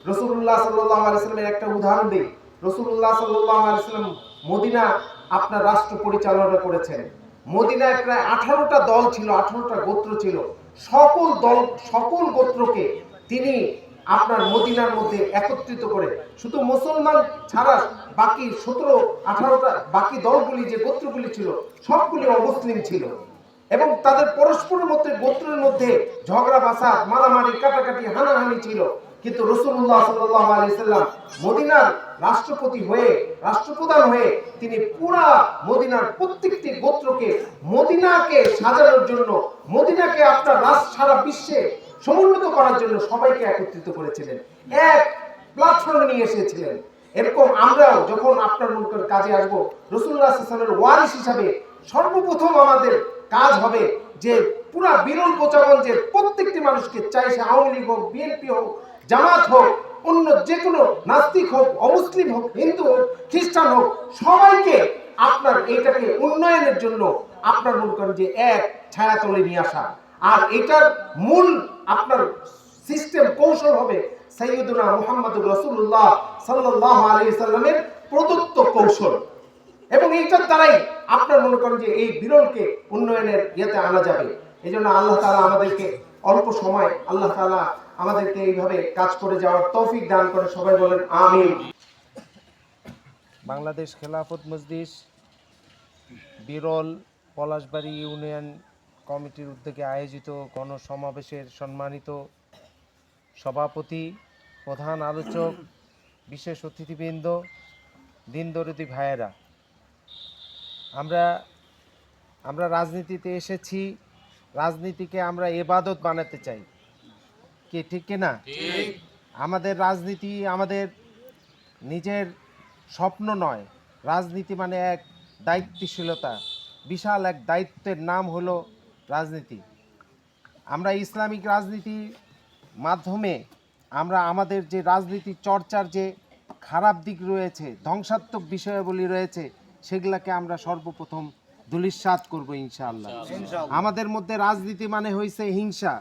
রাসূলুল্লাহ সাল্লাল্লাহু আলাইহি সাল্লামের একটা উদাহরণ দিই। রাসূলুল্লাহ সাল্লাল্লাহু আলাইহি সাল্লাম মদিনা আপনার রাষ্ট্র পরিচালনা করেছেন। মদিনায় প্রায় 18টা দল ছিল, 18টা গোত্র ছিল। সকল গোত্রকে তিনি আপনার মদিনার মধ্যে একত্রিত করে, শুধু মুসলমান ছাড়া বাকি 17-18টা বাকি দলগুলি যে গোত্রগুলি ছিল সবগুলি অমুসলিম ছিল এবং তাদের পরস্পরের মধ্যে গোত্রের মধ্যে ঝগড়া ফাসাদ, মারামারি, কাটাকাটি, হানাহানি ছিল। কিন্তু রাসূলুল্লাহ সাল্লাল্লাহু আলাইহি সাল্লাম মদিনার রাষ্ট্রপতি হয়ে, রাষ্ট্রপ্রধান হয়ে তিনি পুরা মদিনার প্রত্যেকটি গোত্রকে মদিনাকে সাজানোর জন্য, মদিনাকে আপনার সারা বিশ্বে সমুন্নত করার জন্য সবাইকে একত্রিত করেছিলেন, এক প্ল্যাটফর্মে নিয়ে এসেছিলেন। এরকম আমরাও যখন আপনার মুখের কাজে আসবো, রাসূলুল্লাহ সাল্লাল্লাহু আলাইহি ওয়াসাল্লামের ওয়ারিস হিসাবে সর্বপ্রথম আমাদের কাজ হবে যে পুরা বিরল গোচাগঞ্জের প্রত্যেকটি মানুষকে, চাই সে আওয়ামী লীগ হোক, বিএনপি হোক, জামাত হোক, অন্য যে কোনো নাস্তিক হোক, অমুসলিম হোক, হিন্দু হোক, খ্রিস্টান হোক, সবাইকে আপনার এইটাকে উন্নয়নের জন্য আপনার মনে করেন যে এক ছায়াতলে নিয়ে আসা। আর এটার মূল আপনার সিস্টেম কৌশল হবে সাইয়্যিদুনা মুহাম্মদুর রাসূলুল্লাহ সাল্লাল্লাহু আলাইহি সাল্লামের প্রদত্ত কৌশল, এবং এইটার দ্বারাই আপনার মনে করেন যে এই বিরলকে উন্নয়নের ইয়েতে আনা যাবে। এই জন্য আল্লাহ তাআলা আমাদেরকে অল্প সময় আল্লাহ তাআলা আমাদেরকে এইভাবে কাজ করে যাওয়ার তৌফিক দান করে। সবাই বলেন আমিন। বাংলাদেশ খেলাফত মজলিস বিরল পলাশবাড়ি ইউনিয়ন কমিটির উদ্যোগে আয়োজিত গণসমাবেশের সম্মানিত সভাপতি, প্রধান আলোচক, বিশেষ অতিথিবৃন্দ, দিনদরদি ভাইয়েরা, আমরা রাজনীতিতে এসেছি, রাজনীতিকে আমরা ইবাদত বানাতে চাই, কি ঠিক কিনা? আমাদের রাজনীতি আমাদের নিজের স্বপ্ন নয়, রাজনীতি মানে এক দায়িত্বশীলতা, বিশাল এক দায়িত্বের নাম হলো রাজনীতি। আমরা ইসলামিক রাজনীতির মাধ্যমে আমরা আমাদের যে রাজনীতি চর্চার যে খারাপ দিক রয়েছে, ধ্বংসাত্মক বিষয়াবলী রয়েছে, সেগুলাকে আমরা সর্বপ্রথম ধূলিসাৎ করব ইনশাআল্লাহ। আমাদের মধ্যে রাজনীতি মানে হয়েছে হিংসা,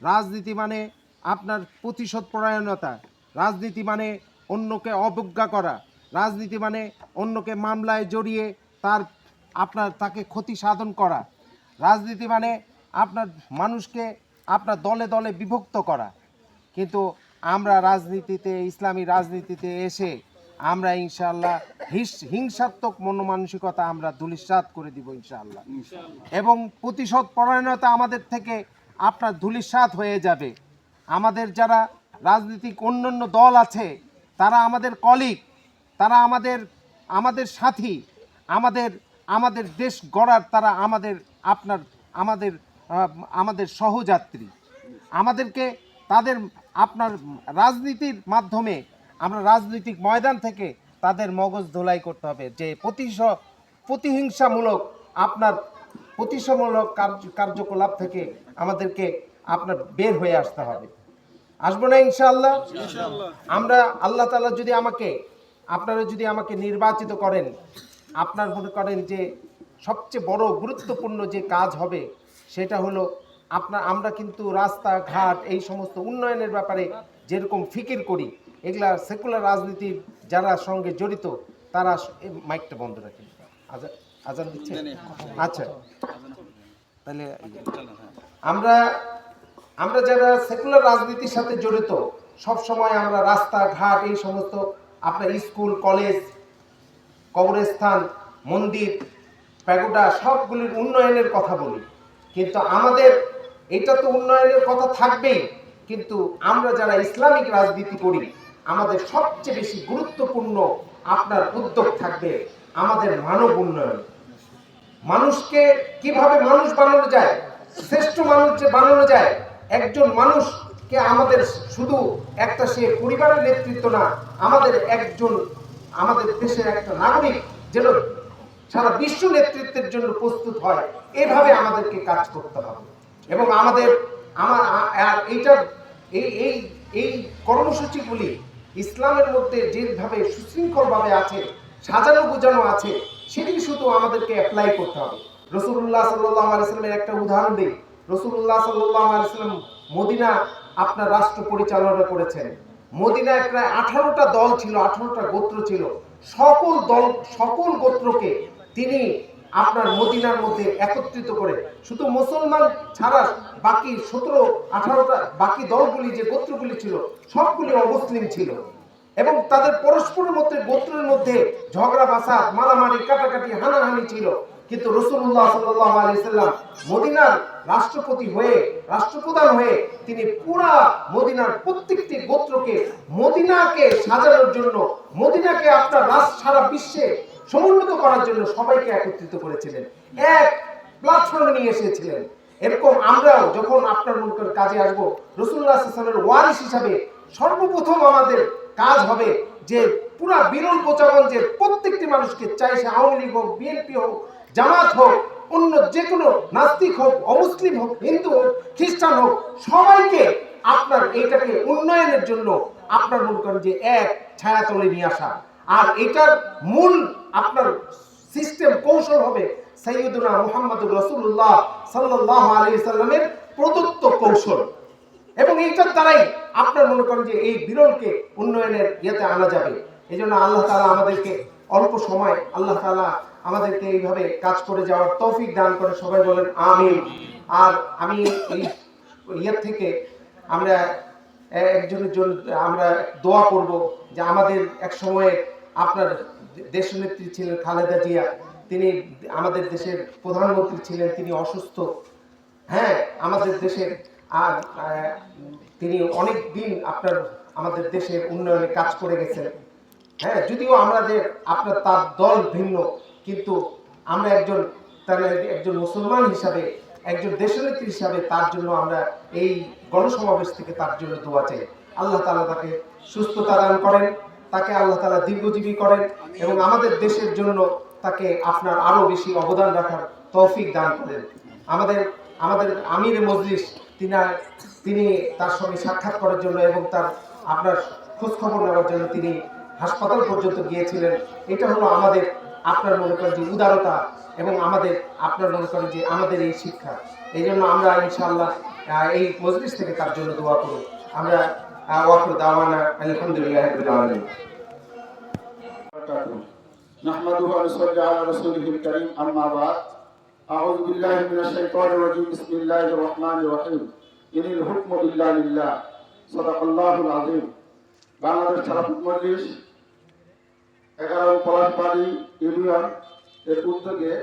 রাজনীতি মানে আপনার প্রতিশোধ পরায়ণতা, রাজনীতি মানে অন্যকে অবজ্ঞা করা, রাজনীতি মানে অন্যকে মামলায় জড়িয়ে তাকে ক্ষতি সাধন করা, রাজনীতি মানে আপনার মানুষকে আপনার দলে দলে বিভক্ত করা। কিন্তু আমরা রাজনীতিতে, ইসলামী রাজনীতিতে এসে আমরা ইনশাআল্লাহ হিংসাত্মক মনোমানসিকতা আমরা ধূলিসাৎ করে দিব ইনশাআল্লাহ, এবং প্রতিশোধ পরায়ণতা আমাদের থেকে আপনার ধূলিসাৎ হয়ে যাবে। আমাদের যারা রাজনৈতিক অন্যান্য দল আছে তারা আমাদের কলিগ, তারা আমাদের সাথী, আমাদের দেশ গড়ার তারা আমাদের সহযাত্রী। আমাদেরকে তাদের আপনার রাজনীতির মাধ্যমে আমরা রাজনৈতিক ময়দান থেকে তাদের মগজ ধোলাই করতে হবে, যে প্রতিহিংসামূলক কার্যকলাপ থেকে আমাদেরকে আপনার বের হয়ে আসতে হবে। আসবো না ইনশাআল্লাহ? আমরা আল্লাহ তাআলা আপনারা যদি আমাকে নির্বাচিত করেন, আপনার মনে করেন যে সবচেয়ে বড় গুরুত্বপূর্ণ যে কাজ হবে সেটা হলো আমরা কিন্তু রাস্তাঘাট এই সমস্ত উন্নয়নের ব্যাপারে যেরকম ফিকির করি, এগুলা সেকুলার রাজনীতির যারা সঙ্গে জড়িত তারা, মাইকটা বন্ধ রাখেন, আজান দিচ্ছে। আচ্ছা, তাহলে আমরা যারা সেকুলার রাজনীতির সাথে জড়িত, সব সময় আমরা রাস্তাঘাট এই সমস্ত আপনার স্কুল, কলেজ, কবরস্থান, মন্দির, প্যাগোডা সবগুলির উন্নয়নের কথা বলি। কিন্তু আমাদের এটা তো উন্নয়নের কথা থাকবেই, কিন্তু আমরা যারা ইসলামিক রাজনীতি করি আমাদের সবচেয়ে বেশি গুরুত্বপূর্ণ আপনার উদ্যোগ থাকবে আমাদের মানব উন্নয়ন। মানুষকে কিভাবে মানুষ বানানো যায়, শ্রেষ্ঠ মানুষ যে বানানো যায়, একজন মানুষকে আমাদের শুধু একটা সে পরিবারের নেতৃত্ব না, আমাদের দেশের একটা নাগরিক যেন সারা বিশ্ব নেতৃত্বের জন্য প্রস্তুত হয়, এভাবে আমাদেরকে কাজ করতে হবে। এবং এই কর্মসূচিগুলি ইসলামের মধ্যে যেভাবে সুশৃঙ্খলভাবে আছে, সাজানো গোছানো আছে, সেটি শুধু আমাদেরকে অ্যাপ্লাই করতে হবে। রাসূলুল্লাহ সাল্লাল্লাহু আলাইহি সাল্লামের একটা উদাহরণ দিই। রাসূলুল্লাহ সাল্লাল্লাহু আলাইহি সাল্লাম মদিনা আপনার রাষ্ট্র পরিচালনা করেছেন। মদিনায় প্রায় 18টা দল ছিল, 18টা গোত্র ছিল। সকল দল, সকল গোত্রকে তিনি আপনার মদিনার মধ্যে একত্রিত করে, শুধু মুসলমান ছাড়া বাকি 17-18টা বাকি দলগুলি যে গোত্রগুলি ছিল সবগুলি অমুসলিম ছিল, এবং তাদের পরস্পরের মধ্যে গোত্রের মধ্যে ঝগড়া বাসা, মারামারি, কাটাকাটি, হানাহানি ছিল। কিন্তু রাসূলুল্লাহ সাল্লাল্লাহু আলাইহি সাল্লাম মদিনার রাষ্ট্রপতি হয়ে, রাষ্ট্রপ্রধান হয়ে তিনি পুরা মদিনার প্রত্যেকটি গোত্রকে মদিনাকে সাজানোর জন্য, মদিনাকে আপনার সারা বিশ্বে সমুন্নত করার জন্য সবাইকে একত্রিত করেছিলেন, এক প্ল্যাটফর্মে নিয়ে এসেছিলেন। এরকম আমরাও যখন আপনার মনে করেন কাজে আসবো, রাসূলুল্লাহ সাল্লাল্লাহু আলাইহি ওয়াসাল্লামের ওয়ারিস হিসাবে সর্বপ্রথম আমাদের কাজ হবে যে পুরা বিরল গোচাগঞ্জের প্রত্যেকটি মানুষকে, চাই সে আওয়ামী লীগ হোক, বিএনপি হোক, জামাত হোক, অন্য যে কোনো নাস্তিক হোক, অমুসলিম হোক, হিন্দু হোক, খ্রিস্টান হোক, সবাইকে আপনার এইটাকে উন্নয়নের জন্য আপনার মনে করেন যে এক ছায়াতলে নিয়ে আসা। আর এটার মূল আপনার সিস্টেম, কৌশল হবে সাইয়্যিদুনা মুহাম্মদুর রাসূলুল্লাহ সাল্লাল্লাহু আলাইহি সাল্লামের প্রদত্ত কৌশল, এবং এইটার দ্বারাই আপনার মনে করেন যে এই বিরলকে উন্নয়নের ইয়েতে আনা যাবে। এই জন্য আল্লাহ তাআলা আমাদেরকে অল্প সময়, আল্লাহ তাআলা আমাদেরকে এইভাবে কাজ করে যাওয়ার তৌফিক দান করে, সবাই বলেন আমিন। আর আমি এই ইয়ের থেকে আমরা একজনের জন্য আমরা দোয়া করব যে আমাদের এক সময়ে আপনার দেশনেত্রী ছিলেন খালেদা জিয়া, তিনি আমাদের দেশের প্রধানমন্ত্রী ছিলেন, তিনি অসুস্থ, হ্যাঁ, আমাদের দেশের আর তিনি অনেক দিন আপনার আমাদের দেশের উন্নয়নে কাজ করে গেছেন, হ্যাঁ, যদিও আমাদের আপনার তার দল ভিন্ন, কিন্তু আমরা একজন মুসলমান হিসাবে, একজন দেশনেত্রী হিসাবে তার জন্য আমরা এই গণসমাবেশ থেকে তার জন্য দোয়া চাই। আল্লাহ তাআলা তাকে সুস্থতা দান করেন, তাকে আল্লাহ তাআলা দীর্ঘজীবী করেন, এবং আমাদের দেশের জন্য তাকে আপনার আরো বেশি অবদান রাখার তৌফিক দান করেন। আমাদের আমির মজলিস তিনি তার সঙ্গে সাক্ষাৎ করার জন্য এবং তার আপনার খোঁজ খবর নেওয়ার জন্য তিনি হাসপাতাল পর্যন্ত গিয়েছিলেন। এটা হলো আমাদের আপনার মনে করেন যে উদারতা, এবং আমাদের আপনার মনে করেন যে আমাদের এই শিক্ষা। এই জন্য আমরা ইনশাআল্লাহ এই মজলিস থেকে তার জন্য দোয়া করি। আমরা ওয়াকিল দাওয়ানা আলহামদুলিল্লাহি রাব্বিল আলামিন। نحمده ونصلي على رسوله الكريم أما بعد أعوذ بالله من الشيطان الرجيم بسم الله الرحمن الرحيم إن الحكم إلا لله صدق الله العظيم বাংলাদেশ খেলাফত মজলিস 11 পলাশবাড়ি ইউনিয়ন এর উদ্যোগে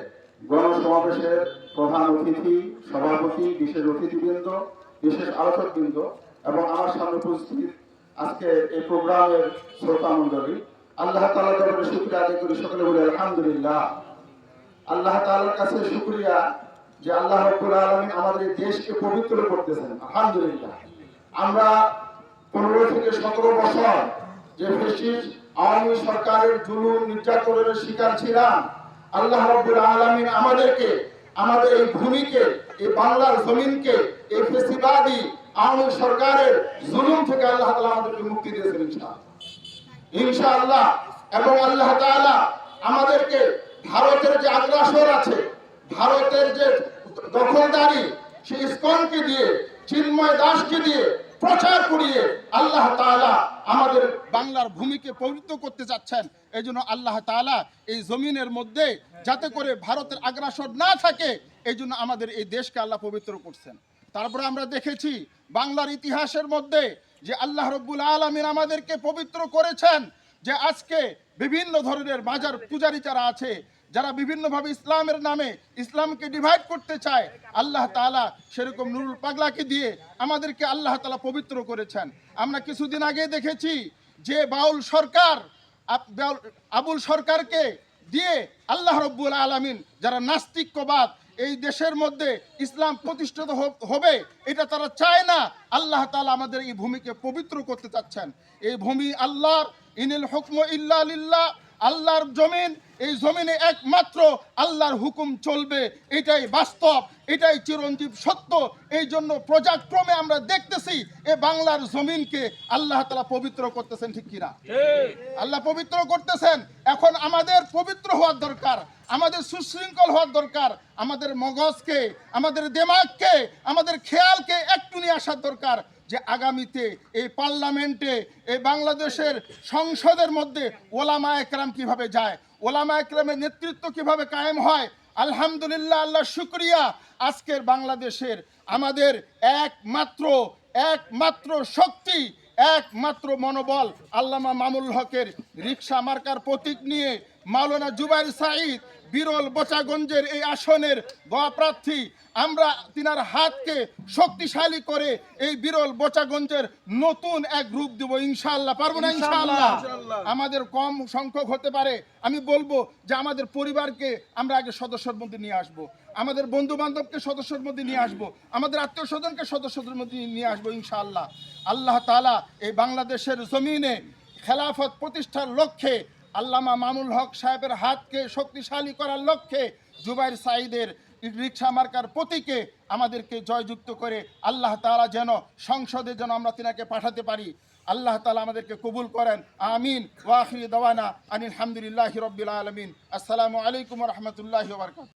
গণসমাবেশের প্রধান অতিথি, সভাপতি, বিশেষ অতিথিবৃন্দ, বিশেষ আলোচকবৃন্দ এবং আমার সামনে উপস্থিত আজকে এই প্রোগ্রামের শ্রোতা মণ্ডলী, আল্লাহ তাআলার দরবারে শুকরিয়া আদায় করি, সকলে বলি আলহামদুলিল্লাহ। আল্লাহ তাআলার কাছে শুকরিয়া যে আল্লাহ রাব্বুল আলামিন আমাদের এই দেশকে পবিত্র করতেছেন, আলহামদুলিল্লাহ। আমরা 15 থেকে 17 বছর যে ফ্যাসিস্ট আওয়ামী সরকারের জুলুম নির্যাতনের শিকার ছিলাম, আল্লাহ রাব্বুল আলামিন আমাদেরকে, আমাদের এই ভূমিকে, এই বাংলার জমিনকে এই ফ্যাসিবাদী আওয়ামী সরকারের জুলুম থেকে আল্লাহ তাআলা আমাদেরকে মুক্তি দিয়েছেন ইনশাআল্লাহ। এবং আল্লাহ তাআলা আমাদেরকে ভারতের যে আগ্রাসন আছে, ভারতের যে দখলদারি, সেই ইসকনকে দিয়ে, চিন্ময় দাসকে দিয়ে প্রচার করিয়ে আল্লাহ তাআলা আমাদের বাংলার ভূমিকে পবিত্র করতে যাচ্ছেন। এই জন্য আল্লাহ তাআলা এই জমিনের মধ্যে যাতে করে ভারতের আগ্রাসন না থাকে, এই জন্য আমাদের এই দেশকে আল্লাহ পবিত্র করছেন। তারপরে আমরা দেখেছি বাংলার ইতিহাসের মধ্যে যে আল্লাহ রাব্বুল আলামিন আমাদেরকে পবিত্র করেছেন, যে আজকে বিভিন্ন ধরনের মাজার পূজারী যারা আছে, যারা বিভিন্নভাবে ইসলামের নামে ইসলামকে ডিভাইড করতে চায়, আল্লাহ তাআলা সেরকম নুরুল পাগলাকে দিয়ে আমাদেরকে আল্লাহ তাআলা পবিত্র করেছেন। আমরা কিছুদিন আগে দেখেছি যে বাউল সরকার, আবুল সরকারকে দিয়ে আল্লাহ রাব্বুল আলামিন যারা নাস্তিক্যবাদ, এই দেশের মধ্যে ইসলাম প্রতিষ্ঠিত হবে এটা তারা চায় না, আল্লাহ তাআলা আমাদের এই ভূমিকে পবিত্র করতে চাচ্ছেন। এই ভূমি আল্লাহর, ইনিল হুকমু ইল্লা লিল্লাহ, আল্লাহর জমিন, এই জমিনে একমাত্র আল্লাহর হুকুম চলবে, এটাই বাস্তব, এটাই চিরঞ্জীব সত্য। এই জন্য প্রজাক্রমে আমরা দেখতেছি এই বাংলার জমিনকে আল্লাহ তাআলা পবিত্র করতেছেন, ঠিক কিনা? আল্লাহ পবিত্র করতেছেন। এখন আমাদের পবিত্র হওয়ার দরকার, আমাদের সুশৃঙ্খল হওয়ার দরকার, আমাদের মগজকে, আমাদের দিমাগকে, আমাদের খেয়ালকে একটু নিয়ে আসার দরকার, যে আগামীতে এই পার্লামেন্টে এই বাংলাদেশের সংসদের মধ্যে ওলামা একরাম কিভাবে যায়, ওলামা একরামের নেতৃত্ব কিভাবে কায়েম হয়। আলহামদুলিল্লাহ, আল্লাহ শুকরিয়া, আজকের বাংলাদেশের আমাদের একমাত্র শক্তি, একমাত্র মনোবল আল্লামা মামুল হকের রিকশা মার্কার প্রতীক নিয়ে মাওলানা জুবাইর সাঈদ বিরল বোচাগঞ্জের এই আসনের প্রার্থী। আমরা তিনার হাতকে শক্তিশালী করে এই বিরল বোচাগঞ্জের নতুন এক রূপ দেব ইনশাআল্লাহ। পারবো না ইনশাআল্লাহ? আমাদের কম সংখ্যক হতে পারে, আমি বলবো যে আমাদের পরিবারকে আমরা আগে সদস্যের মধ্যে নিয়ে আসব, আমাদের বন্ধু বান্ধবকে সদস্যের মধ্যে নিয়ে আসব, আমাদের আত্মীয় স্বজনকে সদস্যদের মধ্যে নিয়ে আসবো ইনশাআল্লাহ। আল্লাহ তাআলা এই বাংলাদেশের জমিনে খেলাফত প্রতিষ্ঠার লক্ষ্যে, আল্লামা মামুল হক সাহেবের হাতকে শক্তিশালী করার লক্ষ্যে জুবাইর সাঈদের রিকশা মার্কার প্রতীকে আমাদেরকে জয়যুক্ত করে আল্লাহ তাআলা যেন সংসদে যেন আমরা তিনাকে পাঠাতে পারি। আল্লাহ তাআলা আমাদেরকে কবুল করেন, আমিন। ওয়া আখিরি দাওয়ানা আনিল হামদুলিল্লাহি রাব্বিল আলামিন। আসসালামু আলাইকুম ওয়া রাহমাতুল্লাহি ওয়া বারাকাতুহু।